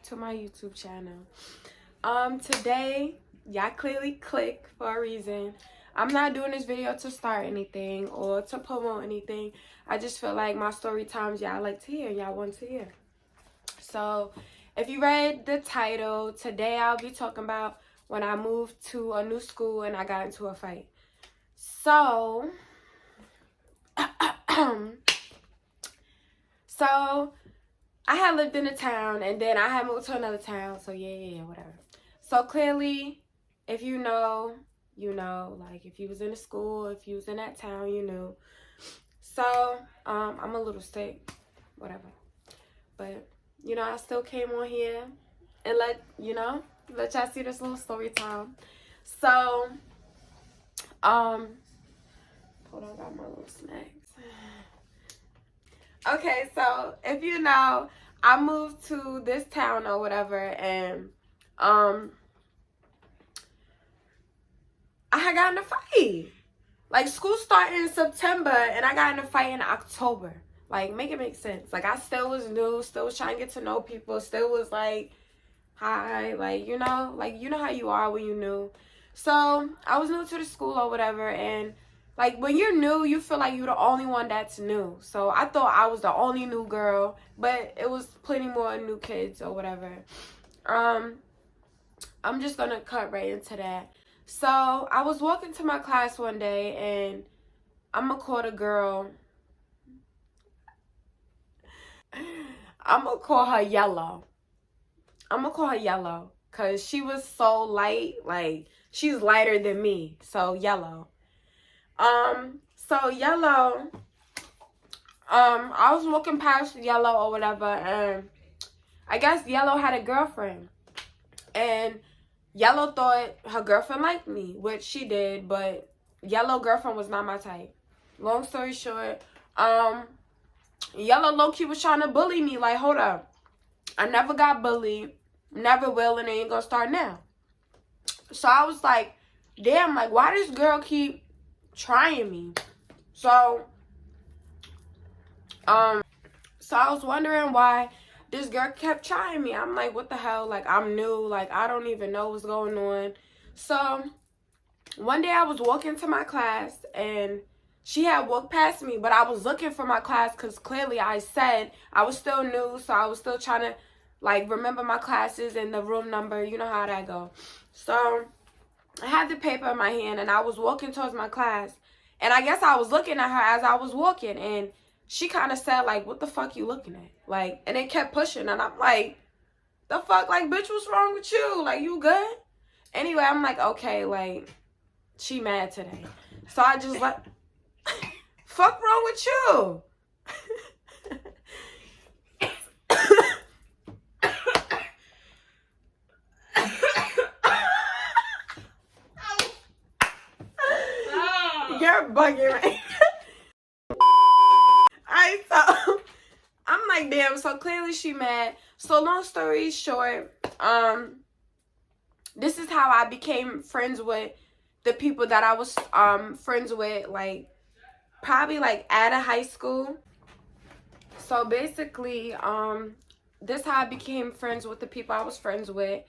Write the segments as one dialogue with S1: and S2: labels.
S1: to my YouTube channel. Today, y'all clearly clicked for a reason. I'm not doing this video to start anything or to promote anything. I just feel like my story times y'all like to hear, y'all want to hear. So, if you read the title, today I'll be talking about when I moved to a new school and I got into a fight. So, I had lived in a town and then I had moved to another town. So yeah, whatever. So clearly, if you know, you know. Like if you was in a school, if you was in that town, you knew. So I'm a little sick, whatever. But you know, I still came on here and let y'all see this little story time. So hold on, I got my little snacks. Okay, so if you know, I moved to this town or whatever, and I had gotten a fight. Like, school started in September, and I got in a fight in October. Like, make it make sense. Like, I still was new, still was trying to get to know people, still was like, hi, like, you know how you are when you're new. So, I was new to the school or whatever, and like, when you're new, you feel like you're the only one that's new. So, I thought I was the only new girl, but it was plenty more new kids or whatever. I'm just going to cut right into that. So, I was walking to my class one day, and I'm going to call the girl. I'm going to call her Yellow. I'm going to call her Yellow because she was so light. Like, she's lighter than me. So, Yellow. So Yellow, I was walking past Yellow or whatever, and I guess Yellow had a girlfriend, and Yellow thought her girlfriend liked me, which she did, but Yellow girlfriend was not my type. Long story short, Yellow low-key was trying to bully me, like, hold up, I never got bullied, never will, and it ain't gonna start now. So I was like, damn, like, why this girl keep trying me? So I was wondering why this girl kept trying me. I'm like, what the hell? Like, I'm new. Like, I don't even know what's going on. So one day I was walking to my class and she had walked past me, but I was looking for my class because clearly I said I was still new. So I was still trying to, like, remember my classes and the room number. You know how that go. So I had the paper in my hand and I was walking towards my class. And I guess I was looking at her as I was walking. And she kind of said, like, what the fuck you looking at? Like, and it kept pushing. And I'm like, the fuck? Like, bitch, what's wrong with you? Like, you good? Anyway, I'm like, okay, like, she mad today. So I just like, fuck wrong with you? You're bugging, right? Alright, so I'm like, damn, so clearly she mad. So long story short, this is how I became friends with the people that I was friends with, like, probably like out of high school. So basically, this is how I became friends with the people I was friends with.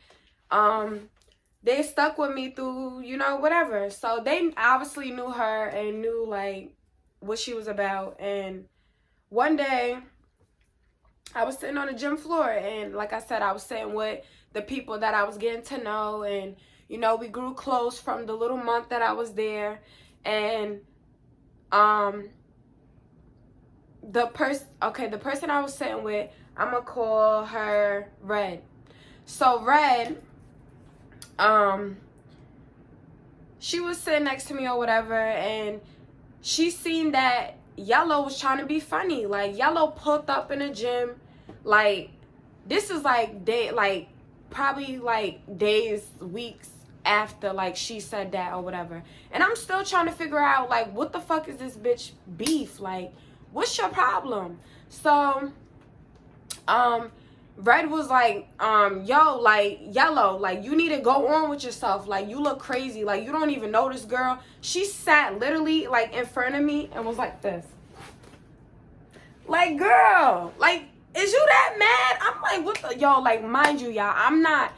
S1: They stuck with me through, you know, whatever. So they obviously knew her and knew, like, what she was about. And one day, I was sitting on the gym floor. And like I said, I was sitting with the people that I was getting to know. And, you know, we grew close from the little month that I was there. And the person I was sitting with, I'm going to call her Red. So Red, she was sitting next to me or whatever, and she seen that Yellow was trying to be funny. Like, Yellow pulled up in the gym. Like, this is like probably like days, weeks after, like, she said that or whatever. And I'm still trying to figure out, like, what the fuck is this bitch beef? Like, what's your problem? So Red was like, yo, like, Yellow, like, you need to go on with yourself. Like, you look crazy. Like, you don't even know this girl. She sat literally, like, in front of me and was like this. Like, girl, like, is you that mad? I'm like, what the, yo, like, mind you, y'all, I'm not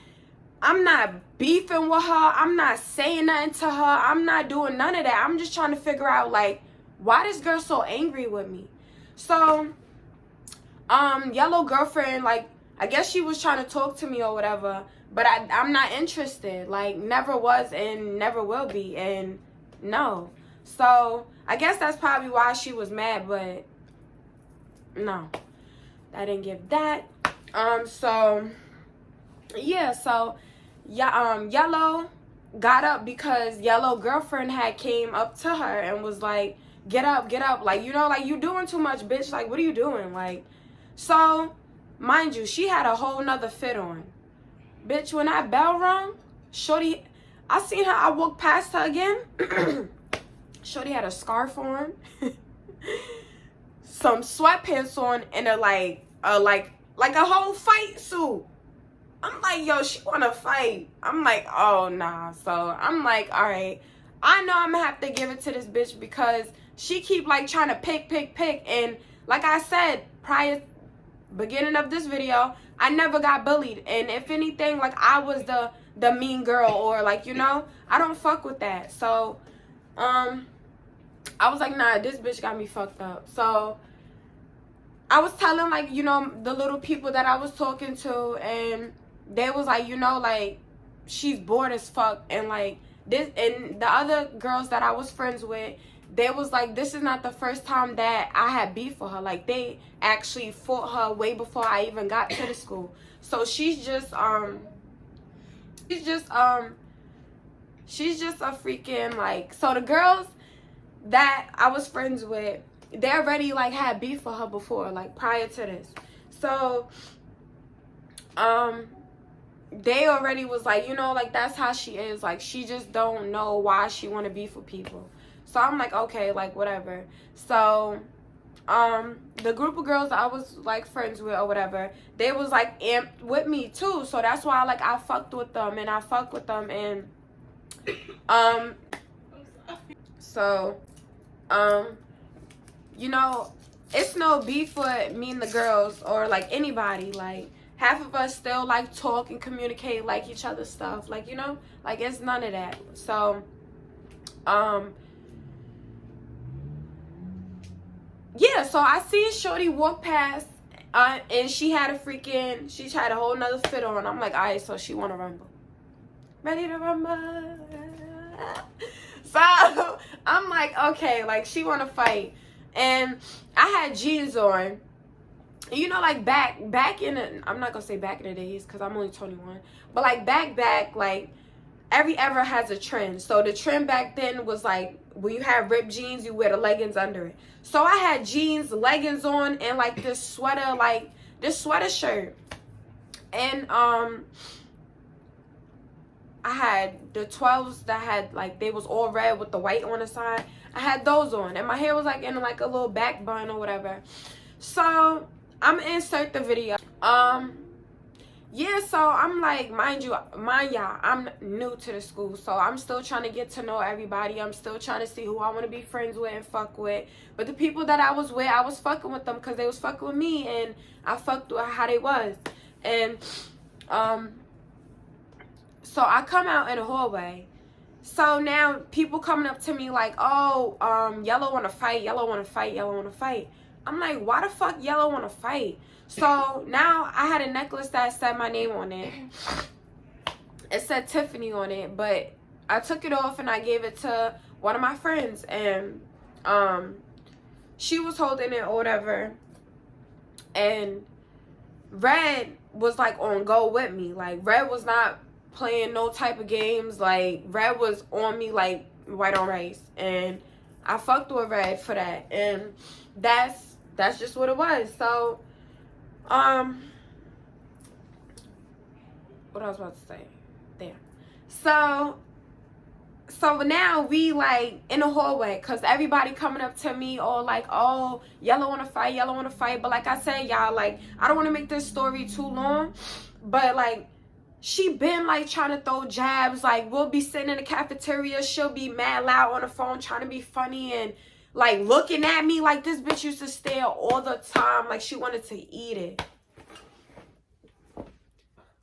S1: beefing with her. I'm not saying nothing to her. I'm not doing none of that. I'm just trying to figure out, like, why this girl so angry with me. So, Yellow girlfriend, like, I guess she was trying to talk to me or whatever, but I'm not interested. Like, never was and never will be, and no. So, I guess that's probably why she was mad, but no. I didn't give that. So, yeah, so, yeah, Yellow got up because Yellow girlfriend had came up to her and was like, get up, like, you know, like, you doing too much, bitch, like, what are you doing, like, so, mind you, she had a whole nother fit on, bitch. When that bell rung, shorty, I seen her, I walked past her again, shorty had a scarf on, some sweatpants on, and like a whole fight suit. I'm like, yo, she wanna fight. I'm like, oh, nah. So, I'm like, all right. I know I'm gonna have to give it to this bitch because she keep, like, trying to pick. And, like I said, prior, beginning of this video, I never got bullied. And if anything, like, I was the mean girl or, like, you know, I don't fuck with that. So, I was like, nah, this bitch got me fucked up. So, I was telling, like, you know, the little people that I was talking to, and they was like, you know, like, she's bored as fuck, and like this, and the other girls that I was friends with, they was like, this is not the first time that I had beef with her. Like, they actually fought her way before I even got to the school. So she's just a freaking, like, so the girls that I was friends with, they already, like, had beef with her before, like, prior to this. So they already was like, you know, like, that's how she is. Like, she just don't know why she want to beef with people. So I'm like, okay, like, whatever. So the group of girls I was, like, friends with or whatever, they was, like, amped with me too. So that's why, like, I fucked with them, and I fucked with them. And you know, it's no beef with me and the girls or, like, anybody. Like, half of us still, like, talk and communicate, like, each other's stuff. Like, you know, like, it's none of that. So, yeah, so I seen shorty walk past, and she had a whole nother fit on. I'm like, all right, so she want to rumble. Ready to rumble. So, I'm like, okay, like, she want to fight. And I had jeans on. You know, like, back in the, I'm not gonna say back in the days because I'm only 21, but like back, like, every era has a trend. So the trend back then was like, when you have ripped jeans, you wear the leggings under it. So I had jeans, leggings on, and like this sweater, like this sweater shirt. And I had the 12s that had, like, they was all red with the white on the side. I had those on, and my hair was like in like a little back bun or whatever. So I'm gonna insert the video. Yeah, so I'm like, mind y'all, I'm new to the school, so I'm still trying to get to know everybody. I'm still trying to see who I want to be friends with and fuck with. But the people that I was with, I was fucking with them because they was fucking with me, and I fucked with how they was. And so I come out in the hallway. So now people coming up to me like, oh, Yellow want to fight, Yellow want to fight, Yellow want to fight. I'm like, why the fuck Yellow want to fight? So now I had a necklace that said my name on it. It said Tiffany on it, but I took it off and I gave it to one of my friends, and she was holding it or whatever. And Red was like on go with me. Like, Red was not playing no type of games. Like, Red was on me like white on rice, and I fucked with Red for that. And that's just what it was. So what I was about to say there. So now we like in the hallway because everybody coming up to me all like, oh, Yellow want to fight, Yellow want to fight. But like I said, y'all, like, I don't want to make this story too long, but like, she been like trying to throw jabs. Like, we'll be sitting in the cafeteria, she'll be mad loud on the phone trying to be funny and like looking at me like this bitch used to stare all the time like she wanted to eat it.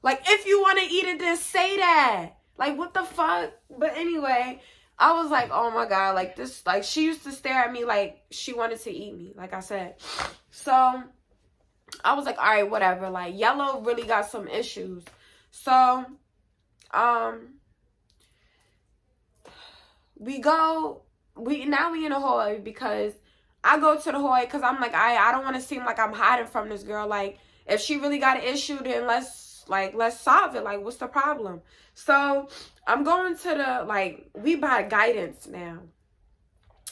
S1: Like, if you want to eat it, then say that. Like, what the fuck? But anyway, I was like, oh my God, like this, like she used to stare at me like she wanted to eat me, like I said. So I was like, all right, whatever. Like, Yellow really got some issues. So, we in a hallway because I go to the hallway because I'm like, I don't want to seem like I'm hiding from this girl. Like, if she really got an issue, then let's solve it. Like, what's the problem? So I'm going to the, like, we buy guidance now.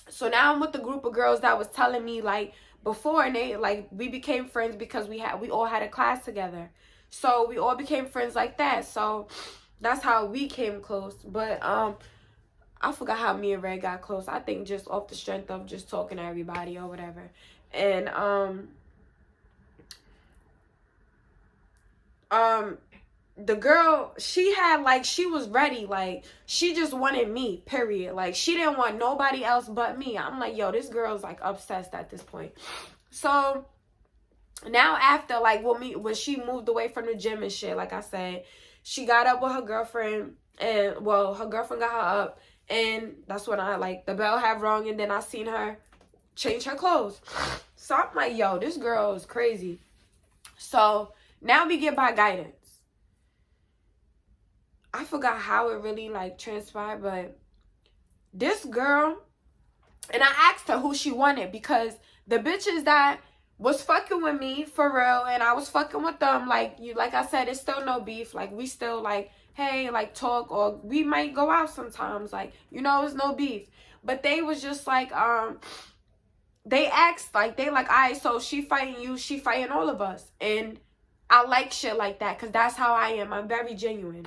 S1: So now I'm with the group of girls that was telling me, like, before, and they, like, we became friends because we all had a class together. So we all became friends like that. So that's how we came close. But I forgot how me and Ray got close. I think just off the strength of just talking to everybody or whatever. And the girl, she had, like, she was ready. Like, she just wanted me, period. Like, she didn't want nobody else but me. I'm like, yo, this girl's, like, obsessed at this point. So now after, like, when she moved away from the gym and shit, like I said, she got up with her girlfriend. And, well, her girlfriend got her up. And that's when I, like, the bell had rung. And then I seen her change her clothes. So I'm like, yo, this girl is crazy. So now we get by guidance. I forgot how it really, like, transpired, but this girl, and I asked her who she wanted because the bitches that was fucking with me for real, and I was fucking with them, like I said, it's still no beef. Like, we still, like, hey, like, talk, or we might go out sometimes, like, you know, it's no beef. But they was just like, they asked, like, they like, all right, so she fighting you, she fighting all of us. And I like shit like that because that's how I am. I'm very genuine.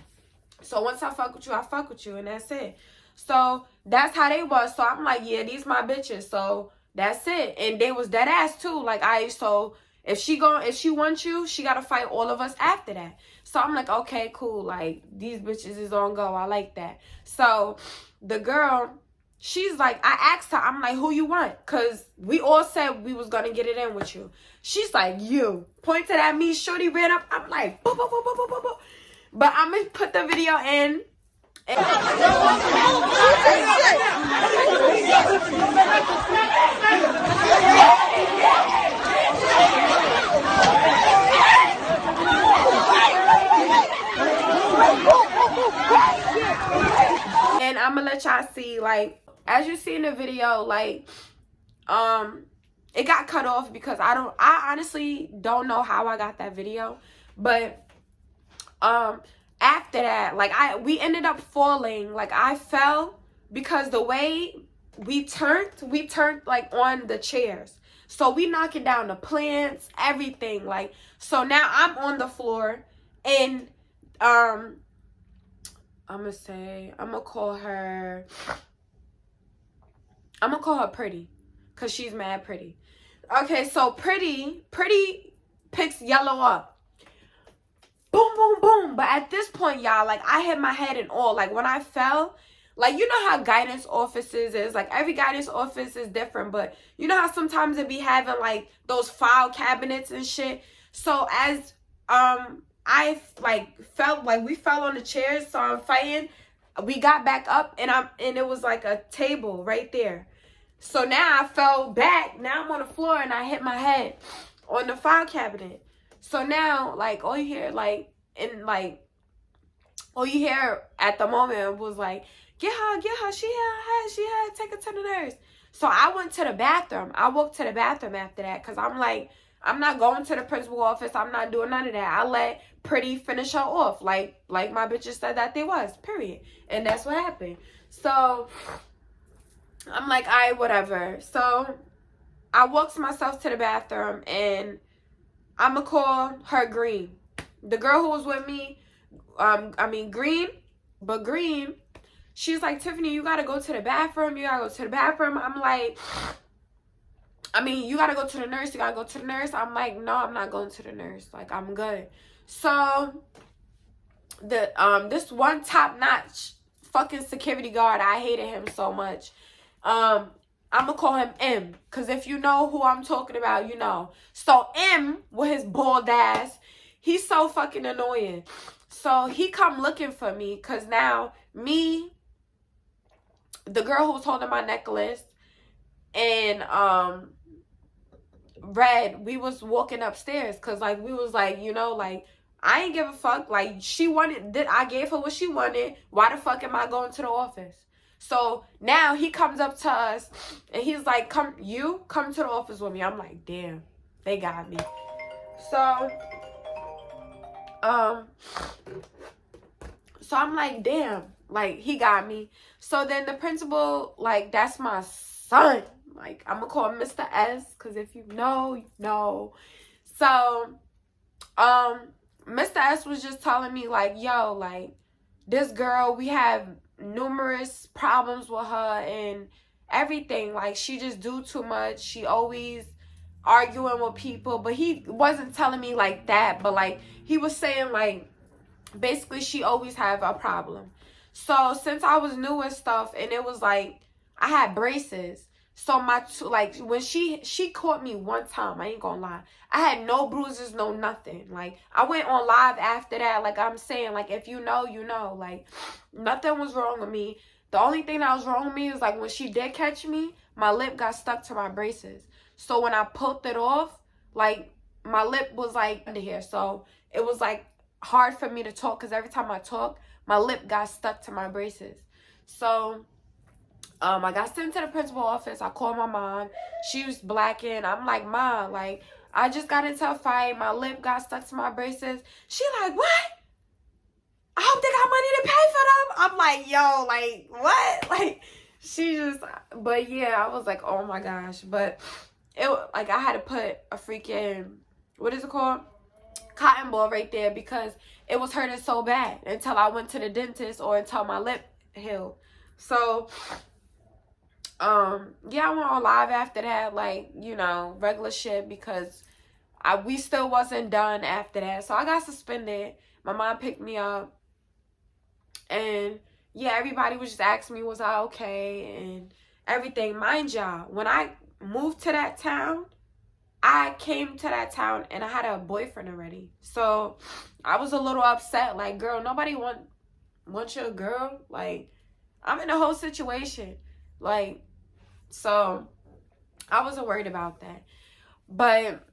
S1: So once I fuck with you, I fuck with you, and that's it. So that's how they was. So I'm like, yeah, these my bitches. So that's it. And they was dead ass too. Like, so if she wants you, she gotta fight all of us after that. So I'm like, okay, cool. Like, these bitches is on go. I like that. So the girl, she's like, I asked her, I'm like, who you want? Because we all said we was gonna get it in with you. She's like, you. Pointed at me, shorty ran up. I'm like, boop, boop, boop, boop, boop, boop, boop. But I'm going to put the video in. And I'm going to let y'all see, like, as you see in the video, like, it got cut off because I honestly don't know how I got that video. But after that, like, we ended up falling. Like, I fell because the way we turned like on the chairs. So we knocking down the plants, everything. Like, so now I'm on the floor, and I'm gonna call her Pretty, cause she's mad pretty. Okay, so Pretty picks Yellow up. Boom, boom, boom. But at this point, y'all, like, I hit my head and all. Like, when I fell, like, you know how guidance offices is. Like, every guidance office is different. But you know how sometimes it be having, like, those file cabinets and shit. So as I, like, felt like we fell on the chairs. So I'm fighting. We got back up, and it was like a table right there. So now I fell back. Now I'm on the floor, and I hit my head on the file cabinet. So now, like, all you hear, like, all you hear at the moment was, like, get her, she had, take her to the nurse. So I went to the bathroom. I walked to the bathroom after that, because I'm like, I'm not going to the principal office. I'm not doing none of that. I let Pretty finish her off, like my bitches said that they was, period. And that's what happened. So I'm like, all right, whatever. So I walked myself to the bathroom, and I'm going to call her Green. The girl who was with me, Green, she's like, Tiffany, you got to go to the bathroom. You got to go to the bathroom. I'm like, you got to go to the nurse. You got to go to the nurse. I'm like, no, I'm not going to the nurse. Like, I'm good. So, this one top-notch fucking security guard, I hated him so much. I'm going to call him M, because if you know who I'm talking about, you know. So M, with his bald ass, He's so fucking annoying. So he come looking for me because now me, the girl who was holding my necklace, and Red, we was walking upstairs because like we was like, you know, like I ain't give a fuck. Like she wanted, I gave her what she wanted. Why the fuck am I going to the office? So now he comes up to us and he's like, come to the office with me. I'm like, damn, they got me. So I'm like, damn, like he got me. So then the principal, like, that's my son. Like, I'm gonna call him Mr. S, because if you know, you know. So Mr. S was just telling me, like, yo, like, this girl, we have numerous problems with her and everything. Like, she just do too much. She always arguing with people. But he wasn't telling me like that. But, like, he was saying, like, basically she always have a problem. So, since I was new and stuff, and it was, like, I had braces. So like when she caught me one time, I ain't gonna lie, I had no bruises, no nothing. Like I went on live after that. Like I'm saying, like if you know, you know. Like nothing was wrong with me. The only thing that was wrong with me is like when she did catch me, my lip got stuck to my braces. So when I pulled it off, like my lip was like under here. So it was like hard for me to talk because every time I talk, my lip got stuck to my braces. So I got sent to the principal office. I called my mom. She was blacking. I'm like, Mom, like, I just got into a fight. My lip got stuck to my braces. She like, what? I hope they got money to pay for them. I'm like, yo, like, what? Like, she just, but yeah, I was like, oh my gosh. But it, like, I had to put a freaking, what is it called? Cotton ball right there because it was hurting so bad until I went to the dentist or until my lip healed. So, yeah, I went on live after that, like, you know, regular shit because we still wasn't done after that. So I got suspended. My mom picked me up. And yeah, everybody was just asking me, was I okay? And everything. Mind y'all, when I moved to that town, I came to that town and I had a boyfriend already. So I was a little upset. Like, girl, nobody wants your girl. Like, I'm in a whole situation. Like, so I wasn't worried about that. But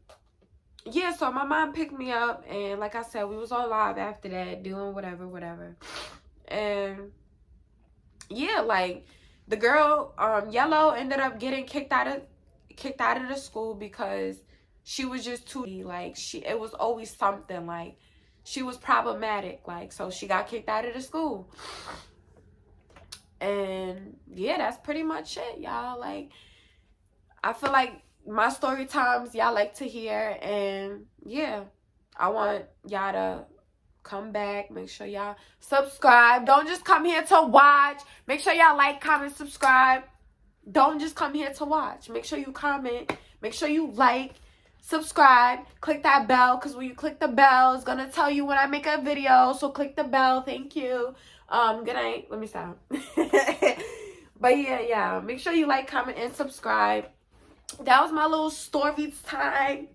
S1: yeah, so my mom picked me up and like I said, we was on live after that doing whatever. And yeah, like the girl, Yellow ended up getting kicked out of the school because she was just too, like, it was always something, like she was problematic, like, so she got kicked out of the school. And yeah, that's pretty much it, y'all. Like, I feel like my story times y'all like to hear, and yeah, I want y'all to come back. Make sure y'all subscribe. Don't just come here to watch. Make sure y'all like, comment, subscribe. Don't just come here to watch. Make sure you comment. Make sure you like, subscribe, click that bell, because when you click the bell, it's gonna tell you when I make a video. So click the bell. Thank you. Good night. Let me stop. But yeah, make sure you like, comment, and subscribe. That was my little story time.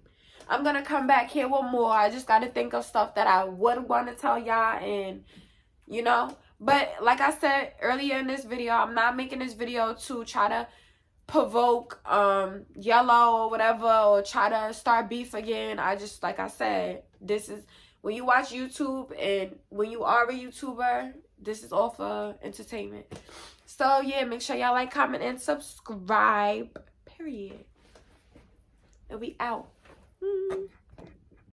S1: I'm gonna come back here with more. I just gotta think of stuff that I would want to tell y'all, and you know. But like I said earlier in this video, I'm not making this video to try to provoke Yellow or whatever, or try to start beef again. I just, like I said, this is when you watch YouTube, and when you are a YouTuber, this is all for entertainment. So yeah, make sure y'all like, comment, and subscribe. Period. And we out.